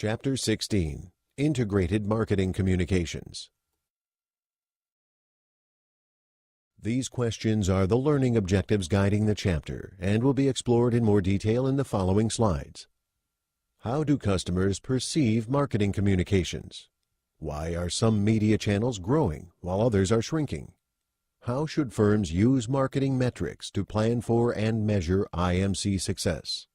Chapter 16, Integrated Marketing Communications. These questions are the learning objectives guiding the chapter and will be explored in more detail in the following slides. How do customers perceive marketing communications? Why are some media channels growing while others are shrinking? How should firms use marketing metrics to plan for and measure IMC success?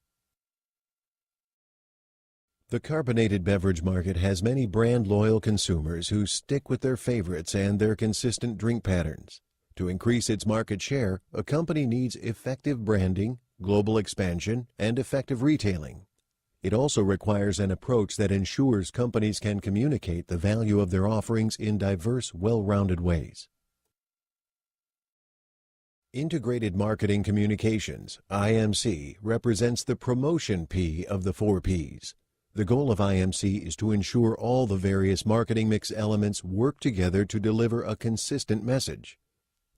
The carbonated beverage market has many brand-loyal consumers who stick with their favorites and their consistent drink patterns. To increase its market share, a company needs effective branding, global expansion, and effective retailing. It also requires an approach that ensures companies can communicate the value of their offerings in diverse, well-rounded ways. Integrated Marketing Communications, IMC, represents the promotion P of the 4 Ps. The goal of IMC is to ensure all the various marketing mix elements work together to deliver a consistent message.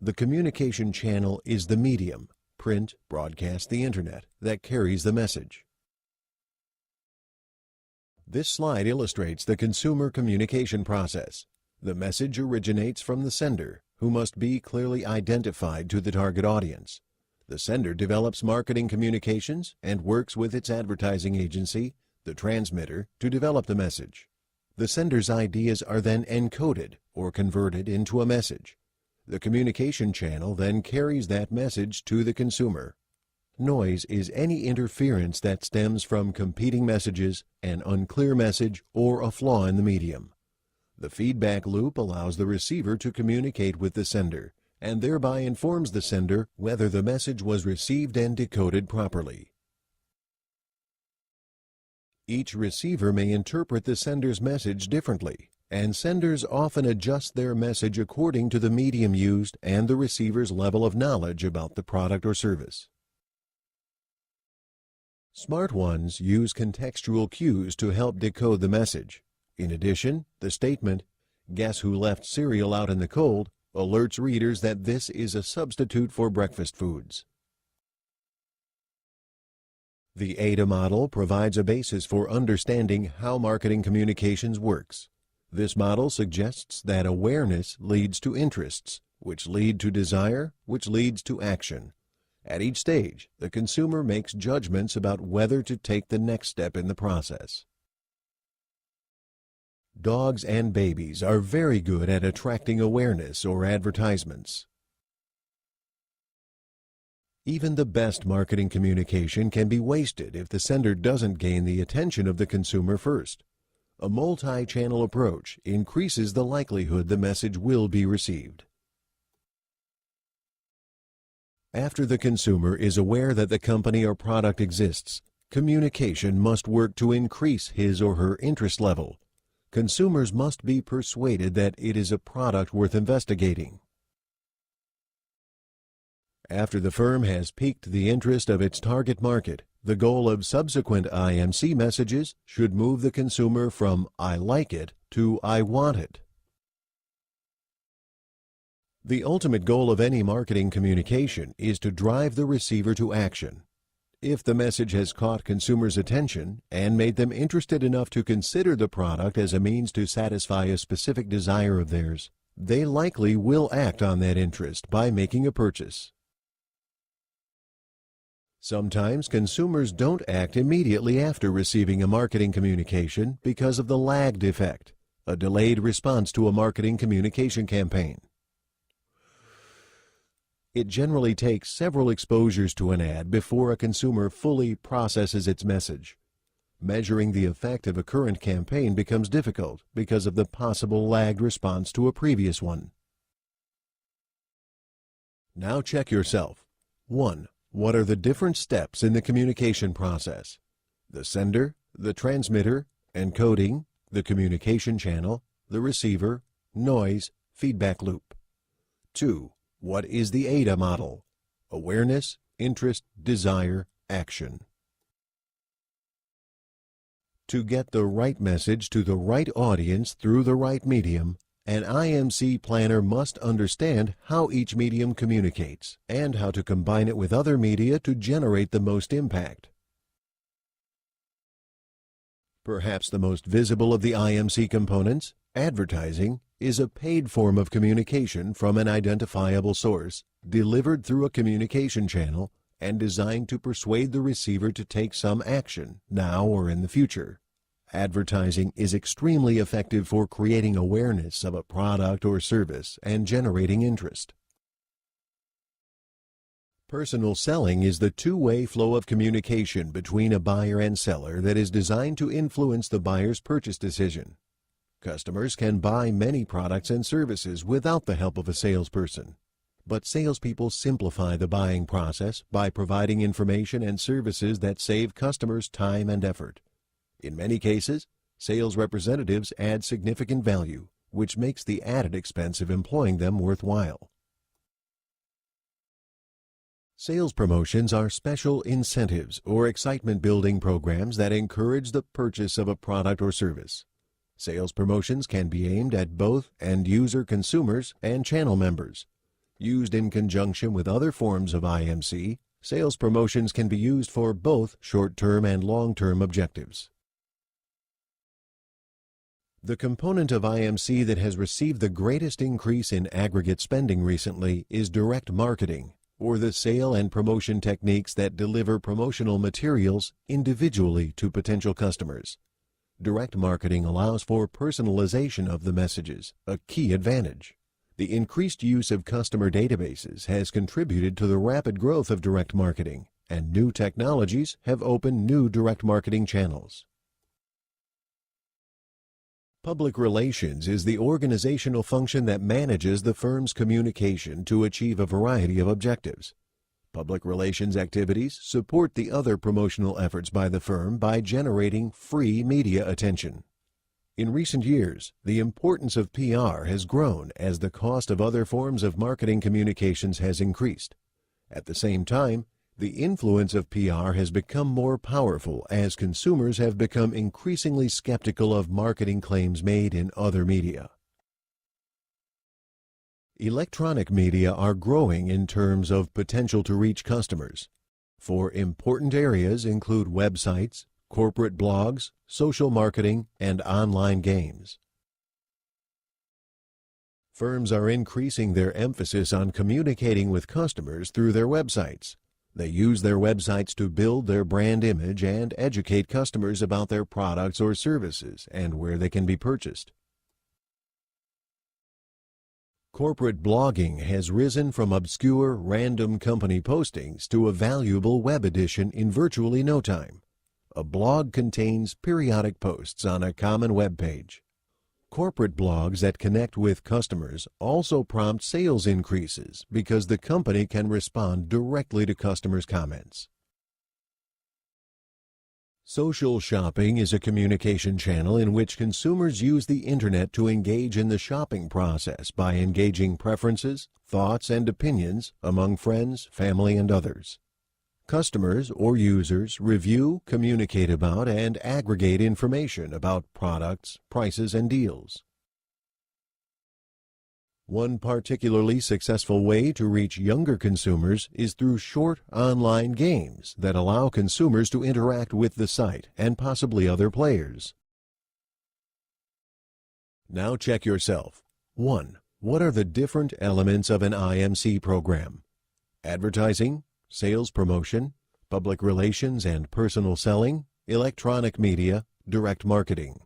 The communication channel is the medium, print, broadcast, the internet, that carries the message. This slide illustrates the consumer communication process. The message originates from the sender, who must be clearly identified to the target audience. The sender develops marketing communications and works with its advertising agency, the transmitter, to develop the message. The sender's ideas are then encoded or converted into a message. The communication channel then carries that message to the consumer. Noise is any interference that stems from competing messages, an unclear message, or a flaw in the medium. The feedback loop allows the receiver to communicate with the sender, and thereby informs the sender whether the message was received and decoded properly. Each receiver may interpret the sender's message differently, and senders often adjust their message according to the medium used and the receiver's level of knowledge about the product or service. Smart ones use contextual cues to help decode the message. In addition, the statement, "Guess who left cereal out in the cold?" alerts readers that this is a substitute for breakfast foods. The AIDA model provides a basis for understanding how marketing communications works. This model suggests that awareness leads to interests, which lead to desire, which leads to action. At each stage, the consumer makes judgments about whether to take the next step in the process. Dogs and babies are very good at attracting awareness or advertisements. Even the best marketing communication can be wasted if the sender doesn't gain the attention of the consumer first. A multi-channel approach increases the likelihood the message will be received. After the consumer is aware that the company or product exists, communication must work to increase his or her interest level. Consumers must be persuaded that it is a product worth investigating. After the firm has piqued the interest of its target market, the goal of subsequent IMC messages should move the consumer from "I like it" to "I want it." The ultimate goal of any marketing communication is to drive the receiver to action. If the message has caught consumers' attention and made them interested enough to consider the product as a means to satisfy a specific desire of theirs, they likely will act on that interest by making a purchase. Sometimes consumers don't act immediately after receiving a marketing communication because of the lagged effect, a delayed response to a marketing communication campaign. It generally takes several exposures to an ad before a consumer fully processes its message. Measuring the effect of a current campaign becomes difficult because of the possible lagged response to a previous one. Now check yourself. 1. What are the different steps in the communication process? The sender, the transmitter, encoding, the communication channel, the receiver, noise, feedback loop. 2. What is the AIDA model? Awareness, interest, desire, action. To get the right message to the right audience through the right medium, an IMC planner must understand how each medium communicates and how to combine it with other media to generate the most impact. Perhaps the most visible of the IMC components, advertising, is a paid form of communication from an identifiable source, delivered through a communication channel and designed to persuade the receiver to take some action, now or in the future. Advertising is extremely effective for creating awareness of a product or service and generating interest. Personal selling is the two-way flow of communication between a buyer and seller that is designed to influence the buyer's purchase decision. Customers can buy many products and services without the help of a salesperson, but salespeople simplify the buying process by providing information and services that save customers time and effort. In many cases, sales representatives add significant value, which makes the added expense of employing them worthwhile. Sales promotions are special incentives or excitement-building programs that encourage the purchase of a product or service. Sales promotions can be aimed at both end-user consumers and channel members. Used in conjunction with other forms of IMC, sales promotions can be used for both short-term and long-term objectives. The component of IMC that has received the greatest increase in aggregate spending recently is direct marketing, or the sale and promotion techniques that deliver promotional materials individually to potential customers. Direct marketing allows for personalization of the messages, a key advantage. The increased use of customer databases has contributed to the rapid growth of direct marketing, and new technologies have opened new direct marketing channels. Public relations is the organizational function that manages the firm's communication to achieve a variety of objectives. Public relations activities support the other promotional efforts by the firm by generating free media attention. In recent years, the importance of PR has grown as the cost of other forms of marketing communications has increased. At the same time, the influence of PR has become more powerful as consumers have become increasingly skeptical of marketing claims made in other media. Electronic media are growing in terms of potential to reach customers. For important areas include websites, corporate blogs, social marketing, and online games. Firms are increasing their emphasis on communicating with customers through their websites. They use their websites to build their brand image and educate customers about their products or services and where they can be purchased. Corporate blogging has risen from obscure, random company postings to a valuable web edition in virtually no time. A blog contains periodic posts on a common web page. Corporate blogs that connect with customers also prompt sales increases because the company can respond directly to customers' comments. Social shopping is a communication channel in which consumers use the internet to engage in the shopping process by engaging preferences, thoughts, and opinions among friends, family, and others. Customers or users review, communicate about, and aggregate information about products, prices, and deals. One particularly successful way to reach younger consumers is through short online games that allow consumers to interact with the site and possibly other players. Now check yourself. 1. What are the different elements of an IMC program? Advertising, sales promotion, public relations and personal selling, electronic media, direct marketing.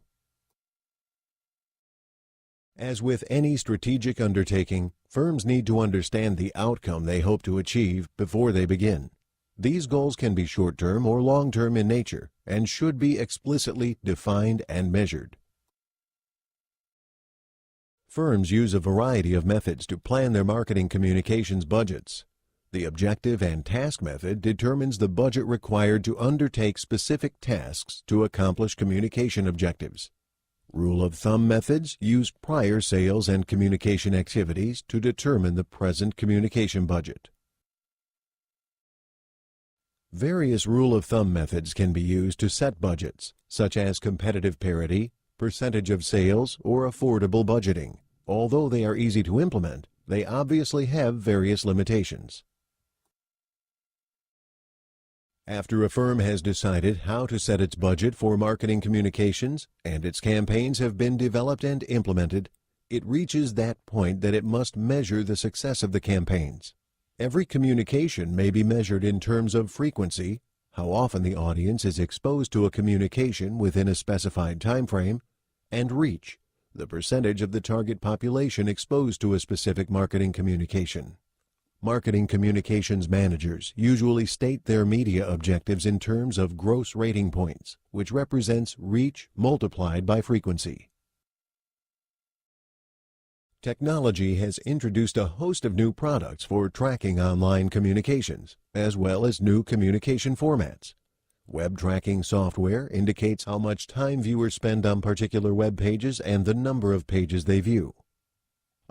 As with any strategic undertaking, firms need to understand the outcome they hope to achieve before they begin. These goals can be short-term or long-term in nature and should be explicitly defined and measured. Firms use a variety of methods to plan their marketing communications budgets. The objective and task method determines the budget required to undertake specific tasks to accomplish communication objectives. Rule of thumb methods use prior sales and communication activities to determine the present communication budget. Various rule of thumb methods can be used to set budgets, such as competitive parity, percentage of sales, or affordable budgeting. Although they are easy to implement, they obviously have various limitations. After a firm has decided how to set its budget for marketing communications and its campaigns have been developed and implemented, it reaches that point that it must measure the success of the campaigns. Every communication may be measured in terms of frequency, how often the audience is exposed to a communication within a specified time frame, and reach, the percentage of the target population exposed to a specific marketing communication. Marketing communications managers usually state their media objectives in terms of gross rating points, which represents reach multiplied by frequency. Technology has introduced a host of new products for tracking online communications, as well as new communication formats. Web tracking software indicates how much time viewers spend on particular web pages and the number of pages they view.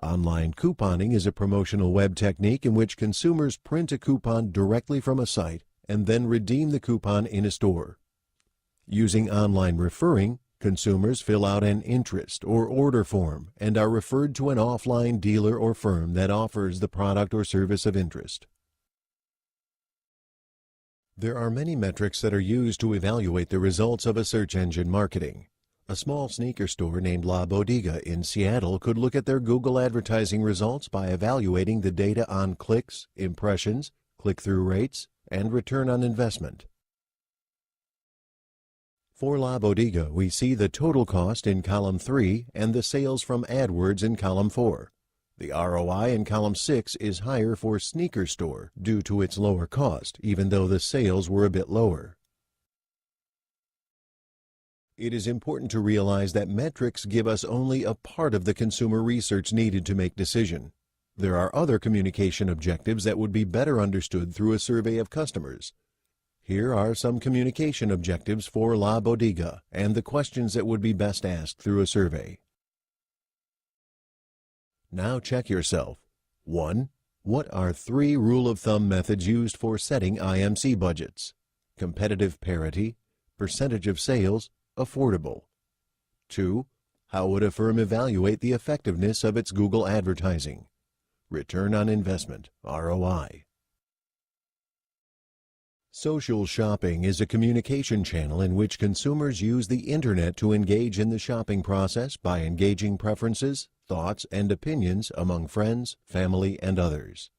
Online couponing is a promotional web technique in which consumers print a coupon directly from a site and then redeem the coupon in a store. Using online referring, consumers fill out an interest or order form and are referred to an offline dealer or firm that offers the product or service of interest. There are many metrics that are used to evaluate the results of a search engine marketing. A small sneaker store named La Bodega in Seattle could look at their Google advertising results by evaluating the data on clicks, impressions, click-through rates, and return on investment. For La Bodega, we see the total cost in column 3 and the sales from AdWords in column 4. The ROI in column 6 is higher for Sneaker Store due to its lower cost, even though the sales were a bit lower. It is important to realize that metrics give us only a part of the consumer research needed to make decision. There are other communication objectives that would be better understood through a survey of customers. Here are some communication objectives for La Bodega and the questions that would be best asked through a survey. Now check yourself. 1. What are 3 rule-of-thumb methods used for setting IMC budgets? Competitive parity, percentage of sales, affordable. 2. How would a firm evaluate the effectiveness of its Google advertising? Return on investment, ROI. Social shopping is a communication channel in which consumers use the Internet to engage in the shopping process by engaging preferences, thoughts, and opinions among friends, family, and others.